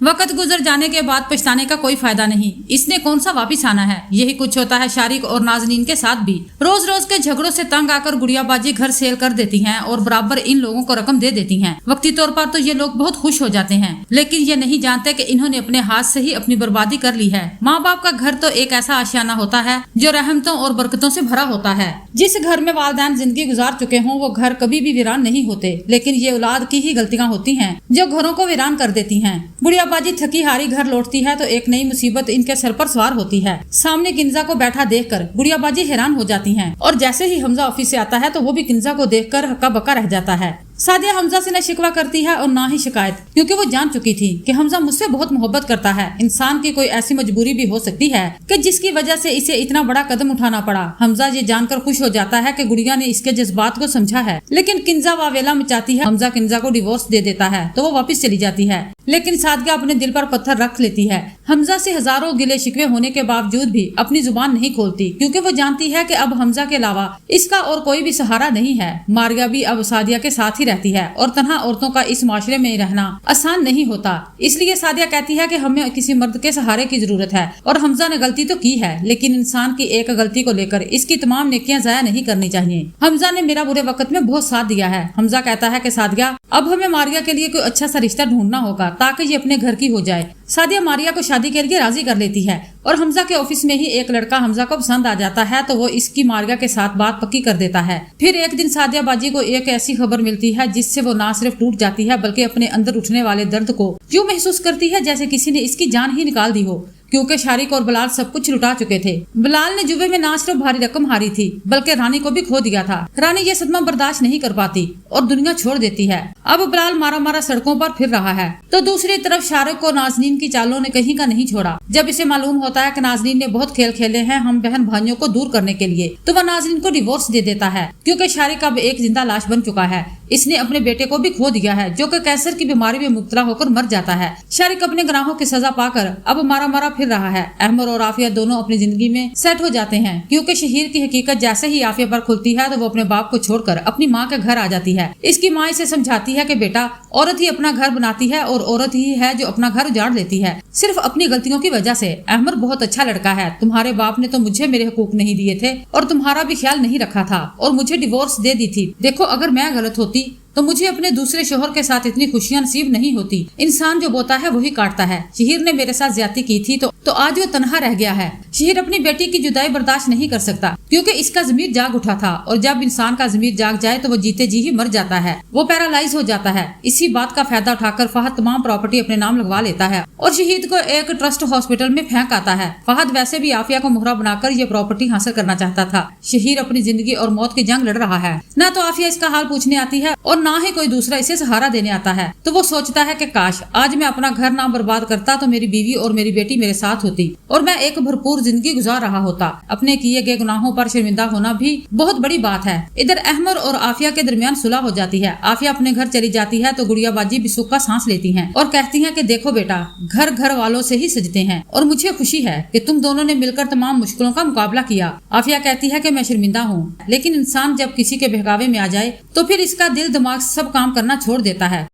वक्त गुजर जाने के बाद पछताने का कोई फायदा नहीं, इसने कौन सा वापिस आना है। यही कुछ होता है शारिक और नाजनीन के साथ भी। रोज रोज के झगड़ों से तंग आकर गुड़ियाबाजी घर सेल कर देती हैं और बराबर इन लोगों को रकम दे देती हैं। वक्ती तौर पर तो ये लोग बहुत खुश हो जाते हैं, लेकिन ये नहीं जानते कि इन्होंने अपने हाथ से ही अपनी बर्बादी कर ली है। माँ बाप का घर तो एक ऐसा आशियाना होता है जो रहमतों और बरकतों से भरा होता है। जिस घर में वालिदैन जिंदगी गुजार चुके हों वो घर कभी भी वीरान नहीं होते, लेकिन ये औलाद की ही गलतियाँ होती हैं जो घरों को वीरान कर देती हैं। गुड़ियाबाजी थकी हारी घर लौटती है तो एक नई मुसीबत इनके सर पर सवार होती है। सामने किंजा को बैठा देखकर गुड़ियाबाजी हैरान हो जाती हैं और जैसे ही हमजा ऑफिस से आता है तो वो भी किंजा को देखकर हक्का बक्का रह जाता है। सादिया हमजा से न शिकवा करती है और ना ही शिकायत, क्योंकि वो जान चुकी थी कि हमजा मुझसे बहुत मोहब्बत करता है। इंसान की कोई ऐसी मजबूरी भी हो सकती है कि जिसकी वजह से इसे इतना बड़ा कदम उठाना पड़ा। हमजा ये जानकर खुश हो जाता है कि गुड़िया ने इसके जज्बात को समझा है, लेकिन किंजा वावेला मचाती है। हमजा किंजा को डिवोर्स दे देता है तो वो वापस चली जाती है, लेकिन सादिया अपने दिल पर पत्थर रख लेती है। हमजा से हजारों गिले शिकवे होने के बावजूद भी अपनी जुबान नहीं खोलती, क्योंकि वो जानती है कि अब हमजा के अलावा इसका और कोई भी सहारा नहीं है। मारिया भी अब सादिया के साथ ही रहती है और तन्हा औरतों का इस माशरे में रहना आसान नहीं होता। इसलिए सादिया कहती है कि हमें किसी मर्द के सहारे की जरूरत है। और हमजा ने गलती तो की है, लेकिन इंसान की एक गलती को लेकर इसकी तमाम नेकियां जाया नहीं करनी चाहिए। हमजा ने मेरा बुरे वक्त में बहुत साथ दिया है। हमजा कहता है कि सादिया अब हमें मारिया के लिए कोई अच्छा सा रिश्ता ढूंढना होगा ताकि ये अपने घर की हो जाए। सादिया मारिया को शादी के लिए राजी कर लेती है और हमजा के ऑफिस में ही एक लड़का हमजा को पसंद आ जाता है तो वो इसकी मारिया के साथ बात पक्की कर देता है। फिर एक दिन सादिया बाजी को एक ऐसी खबर मिलती है जिससे वो ना सिर्फ टूट जाती है बल्कि अपने अंदर उठने वाले दर्द को यूं महसूस करती है जैसे किसी ने इसकी जान ही निकाल दी हो, क्योंकि शारिक और बिलाल सब कुछ लुटा चुके थे। बिलाल ने जुए में ना सिर्फ भारी रकम हारी थी बल्कि रानी को भी खो दिया था। रानी ये सदमा बर्दाश्त नहीं कर पाती और दुनिया छोड़ देती है। अब बिलाल मारा मारा सड़कों पर फिर रहा है तो दूसरी तरफ शारिक को नाजनीन की चालों ने कहीं का नहीं छोड़ा। जब इसे मालूम होता है कि नाजनीन ने बहुत खेल खेले हैं हम बहन भाइयों को दूर करने के लिए, तो वह नाजनीन को डिवोर्स दे देता है, क्योंकि शारिक अब एक जिंदा लाश बन चुका है। इसने अपने बेटे को भी खो दिया है जो कि कैंसर की बीमारी में मुब्तला होकर मर जाता है। शारिक अपने गुनाहों की सजा पाकर अब मारा मारा फिर रहा है। अहमद और आफिया दोनों अपनी जिंदगी में सेट हो जाते हैं, क्योंकि शहीर की हकीकत जैसे ही आफिया पर खुलती है तो वो अपने बाप को छोड़कर अपनी माँ के घर आ जाती है। इसकी माँ इसे समझाती है कि बेटा औरत ही अपना घर बनाती है और औरत ही है जो अपना घर उजाड़ लेती है सिर्फ अपनी गलतियों की वजह से। अहमद बहुत अच्छा लड़का है, तुम्हारे बाप ने तो मुझे मेरे हकूक नहीं दिए थे और तुम्हारा भी ख्याल नहीं रखा था और मुझे डिवोर्स दे दी थी। देखो अगर मैं गलत होती तो मुझे अपने दूसरे शोहर के साथ इतनी खुशियां नसीब नहीं होती। इंसान जो बोता है वही काटता है। शहीर ने मेरे साथ ज्यादती की थी तो आज वो तन्हा रह गया है। शहीर अपनी बेटी की जुदाई बर्दाश्त नहीं कर सकता, क्योंकि इसका ज़मीर जाग उठा था और जब इंसान का ज़मीर जाग जाए तो वो जीते जी ही मर जाता है, वो पैरालाइज हो जाता है। इसी बात का फायदा उठाकर फहद तमाम प्रॉपर्टी अपने नाम लगवा लेता है और शहीद को एक ट्रस्ट हॉस्पिटल में फेंक आता है। फहद वैसे भी आफिया को मुहरा बनाकर ये प्रॉपर्टी हासिल करना चाहता था। शहीर अपनी जिंदगी और मौत की जंग लड़ रहा है। न तो आफिया इसका हाल पूछने आती है और न ही कोई दूसरा इसे सहारा देने आता है। तो वो सोचता है कि काश आज मैं अपना घर ना बर्बाद करता तो मेरी बीवी और मेरी बेटी मेरे साथ होती और मैं एक भरपूर जिंदगी गुजार रहा होता। अपने किए गए गुनाहों पर शर्मिंदा होना भी बहुत बड़ी बात है। इधर अहमद और आफिया के दरमियान सुलह हो जाती है। आफिया अपने घर चली जाती है तो गुड़ियाबाजी भी सुख का सांस लेती हैं और कहती हैं कि देखो बेटा घर घर वालों से ही सजते हैं और मुझे खुशी है कि तुम दोनों ने मिलकर तमाम मुश्किलों का मुकाबला किया। आफिया कहती है कि मैं शर्मिंदा हूँ, लेकिन इंसान जब किसी के बहकावे में आ जाए तो फिर इसका दिल दिमाग सब काम करना छोड़ देता है।